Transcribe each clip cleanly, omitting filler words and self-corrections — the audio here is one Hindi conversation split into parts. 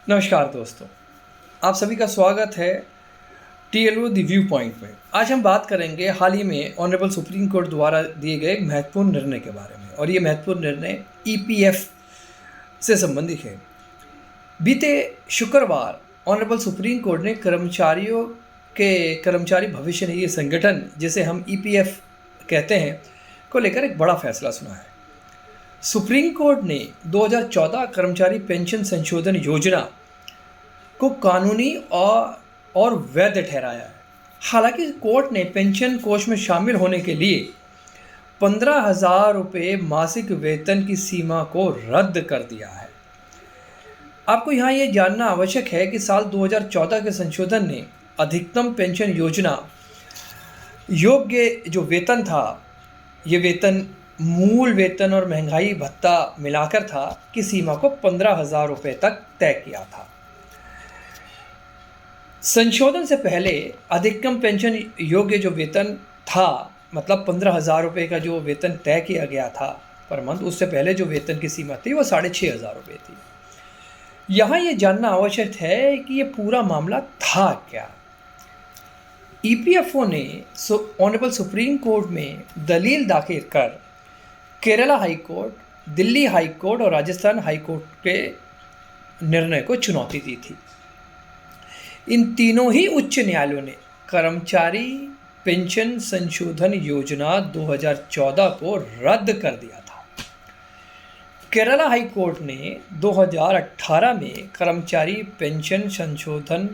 नमस्कार दोस्तों, आप सभी का स्वागत है TLO द व्यू पॉइंट में। आज हम बात करेंगे हाल ही में ऑनरेबल सुप्रीम कोर्ट द्वारा दिए गए एक महत्वपूर्ण निर्णय के बारे में, और ये महत्वपूर्ण निर्णय EPF से संबंधित है। बीते शुक्रवार ऑनरेबल सुप्रीम कोर्ट ने कर्मचारी भविष्य निधि संगठन, जिसे हम EPF कहते हैं, को लेकर एक बड़ा फैसला सुना है। सुप्रीम कोर्ट ने 2014 कर्मचारी पेंशन संशोधन योजना को कानूनी और वैध ठहराया है। हालांकि कोर्ट ने पेंशन कोष में शामिल होने के लिए 15,000 रुपये मासिक वेतन की सीमा को रद्द कर दिया है। आपको यहाँ ये जानना आवश्यक है कि साल 2014 के संशोधन ने अधिकतम पेंशन योजना योग्य जो वेतन था, ये वेतन मूल वेतन और महंगाई भत्ता मिलाकर था, की सीमा को 15,000 रुपये तक तय किया था। संशोधन से पहले अधिकतम पेंशन योग्य जो वेतन था, मतलब 15,000 रुपये का जो वेतन तय किया गया था पर मंथ, उससे पहले जो वेतन की सीमा थी वो 6,500 रुपये थी। यहाँ ये जानना आवश्यक है कि ये पूरा मामला था क्या। EPFO ने ऑनरेबल सुप्रीम कोर्ट में दलील दाखिल कर Kerala high court, Delhi high court और राजस्थान हाई कोर्ट के निर्णय को चुनौती दी थी। इन तीनों ही उच्च न्यायालयों ने कर्मचारी पेंशन संशोधन योजना 2014 को रद्द कर दिया था। केरला हाई कोर्ट ने 2018 में कर्मचारी पेंशन संशोधन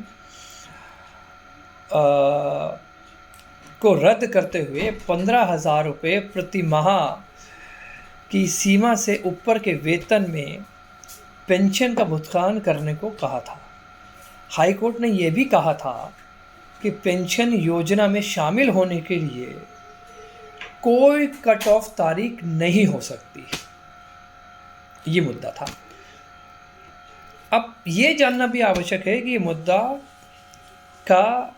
को रद्द करते हुए 15,000 रुपये प्रति माह की सीमा से ऊपर के वेतन में पेंशन का भुगतान करने को कहा था। हाई कोर्ट ने यह भी कहा था कि पेंशन योजना में शामिल होने के लिए कोई कट ऑफ तारीख नहीं हो सकती। ये मुद्दा था। अब ये जानना भी आवश्यक है कि ये मुद्दा का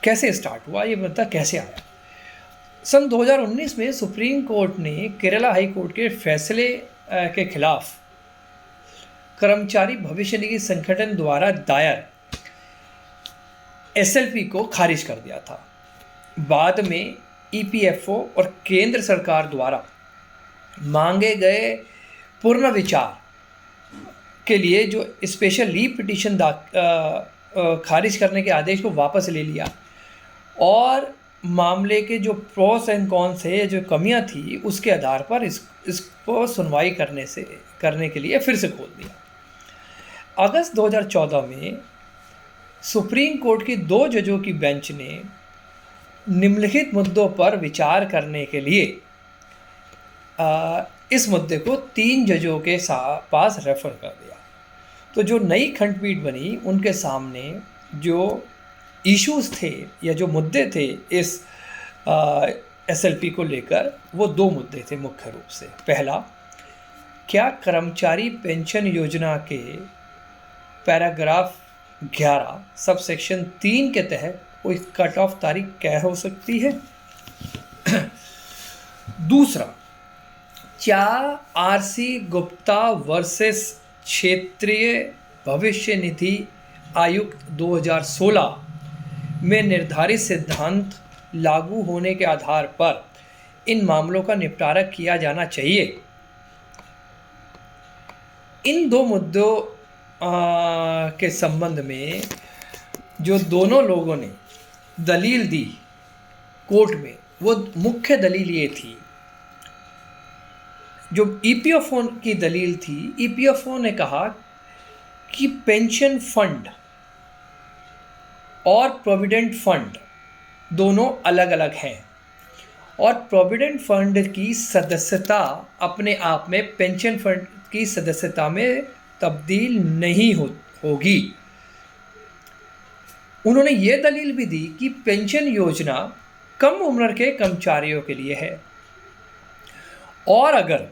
कैसे स्टार्ट हुआ, ये मुद्दा कैसे आया। सन 2019 में सुप्रीम कोर्ट ने केरला हाई कोर्ट के फैसले के खिलाफ कर्मचारी भविष्य निधि संगठन द्वारा दायर SLP को खारिज कर दिया था। बाद में EPFO और केंद्र सरकार द्वारा मांगे गए पुनर्विचार के लिए जो स्पेशल लीव पिटीशन खारिज करने के आदेश को वापस ले लिया, और मामले के जो प्रोस एंड कॉन्स है, जो कमियां थी, उसके आधार पर इसको सुनवाई करने के लिए फिर से खोल दिया। अगस्त 2014 में सुप्रीम कोर्ट की 2 जजों की बेंच ने निम्नलिखित मुद्दों पर विचार करने के लिए इस मुद्दे को 3 जजों के पास रेफर कर दिया। तो जो नई खंडपीठ बनी, उनके सामने जो इश्यूज थे या जो मुद्दे थे इस SLP को लेकर, वो 2 मुद्दे थे मुख्य रूप से। पहला, क्या कर्मचारी पेंशन योजना के पैराग्राफ 11 सब सेक्शन 3 के तहत कोई कट ऑफ तारीख क्या हो सकती है। दूसरा, क्या RC गुप्ता वर्सेस क्षेत्रीय भविष्य निधि आयुक्त 2016 में निर्धारित सिद्धांत लागू होने के आधार पर इन मामलों का निपटारा किया जाना चाहिए। इन 2 मुद्दों के संबंध में जो दोनों लोगों ने दलील दी कोर्ट में, वो मुख्य दलील ये थी, जो EPFO की दलील थी। EPFO ने कहा कि पेंशन फंड और प्रोविडेंट फंड दोनों अलग अलग हैं, और प्रोविडेंट फंड की सदस्यता अपने आप में पेंशन फंड की सदस्यता में तब्दील नहीं होगी। उन्होंने ये दलील भी दी कि पेंशन योजना कम उम्र के कर्मचारियों के लिए है, और अगर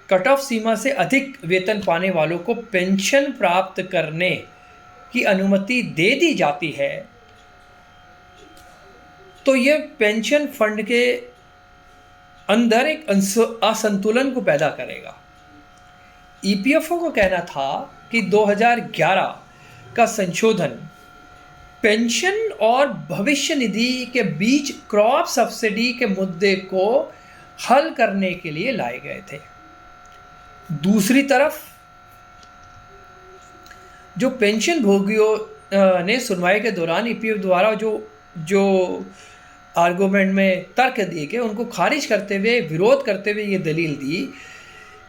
कट ऑफ सीमा से अधिक वेतन पाने वालों को पेंशन प्राप्त करने की अनुमति दे दी जाती है, तो ये पेंशन फंड के अंदर एक असंतुलन को पैदा करेगा। ईपीएफओ को कहना था कि 2011 का संशोधन पेंशन और भविष्य निधि के बीच क्रॉप सब्सिडी के मुद्दे को हल करने के लिए लाए गए थे। दूसरी तरफ जो पेंशन भोगियों ने सुनवाई के दौरान ईपीएफ द्वारा जो आर्गूमेंट में तर्क दिए गए उनको खारिज करते हुए, विरोध करते हुए ये दलील दी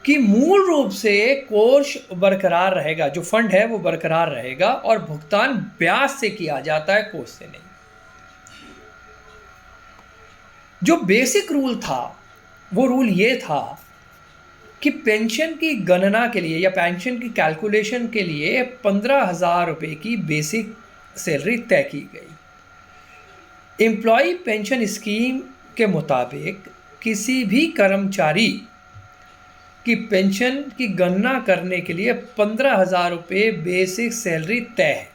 कि मूल रूप से कोष बरकरार रहेगा, जो फंड है वो बरकरार रहेगा और भुगतान ब्याज से किया जाता है, कोष से नहीं। जो बेसिक रूल था वो रूल ये था कि पेंशन की गणना के लिए या पेंशन की कैलकुलेशन के लिए 15,000 रुपये की बेसिक सैलरी तय की गई। एम्प्लॉय पेंशन स्कीम के मुताबिक किसी भी कर्मचारी की पेंशन की गणना करने के लिए 15,000 रुपये बेसिक सैलरी तय है।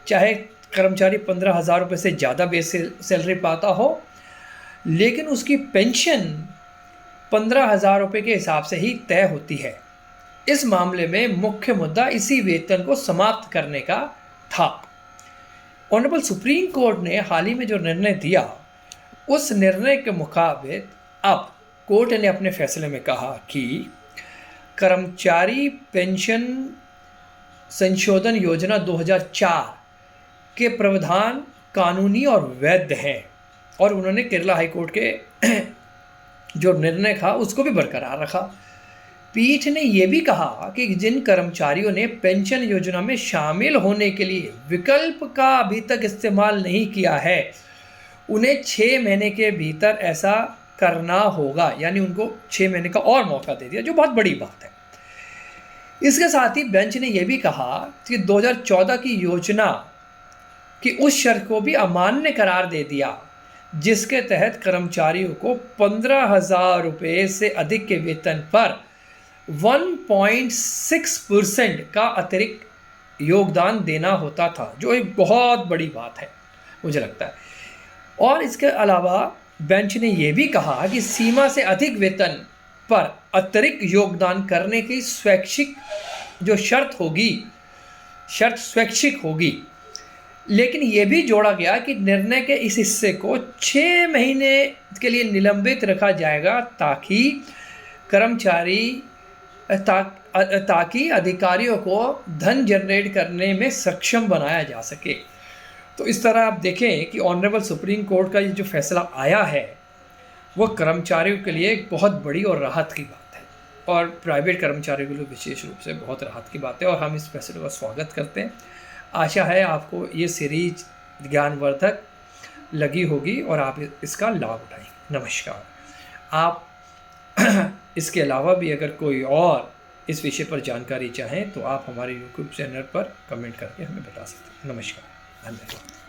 चाहे कर्मचारी 15,000 रुपये से ज़्यादा बेसिक सैलरी पाता हो, लेकिन उसकी पेंशन 15,000 रुपये के हिसाब से ही तय होती है। इस मामले में मुख्य मुद्दा इसी वेतन को समाप्त करने का था। ऑनरेबल सुप्रीम कोर्ट ने हाल ही में जो निर्णय दिया, उस निर्णय के मुताबिक अब कोर्ट ने अपने फैसले में कहा कि कर्मचारी पेंशन संशोधन योजना 2004 के प्रावधान कानूनी और वैध हैं, और उन्होंने केरला हाई कोर्ट के जो निर्णय था उसको भी बरकरार रखा। पीठ ने यह भी कहा कि जिन कर्मचारियों ने पेंशन योजना में शामिल होने के लिए विकल्प का अभी तक इस्तेमाल नहीं किया है, उन्हें 6 महीने के भीतर ऐसा करना होगा, यानी उनको 6 महीने का और मौका दे दिया, जो बहुत बड़ी बात है। इसके साथ ही बेंच ने यह भी कहा कि 2014 की योजना की उस शर्त को भी अमान्य करार दे दिया जिसके तहत कर्मचारियों को 15,000 रुपये से अधिक के वेतन पर 1.6% का अतिरिक्त योगदान देना होता था, जो एक बहुत बड़ी बात है मुझे लगता है। और इसके अलावा बेंच ने यह भी कहा कि सीमा से अधिक वेतन पर अतिरिक्त योगदान करने की स्वैच्छिक जो शर्त स्वैच्छिक होगी, लेकिन यह भी जोड़ा गया कि निर्णय के इस हिस्से को 6 महीने के लिए निलंबित रखा जाएगा ताकि अधिकारियों को धन जनरेट करने में सक्षम बनाया जा सके। तो इस तरह आप देखें कि ऑनरेबल सुप्रीम कोर्ट का ये जो फैसला आया है वो कर्मचारियों के लिए एक बहुत बड़ी और राहत की बात है, और प्राइवेट कर्मचारियों के लिए विशेष रूप से बहुत राहत की बात है, और हम इस फैसले का स्वागत करते हैं। आशा है आपको ये सीरीज ज्ञानवर्धक लगी होगी और आप इसका लाभ उठाएंगे। नमस्कार। आप इसके अलावा भी अगर कोई और इस विषय पर जानकारी चाहें तो आप हमारे YouTube चैनल पर कमेंट करके हमें बता सकते हैं। नमस्कार, धन्यवाद।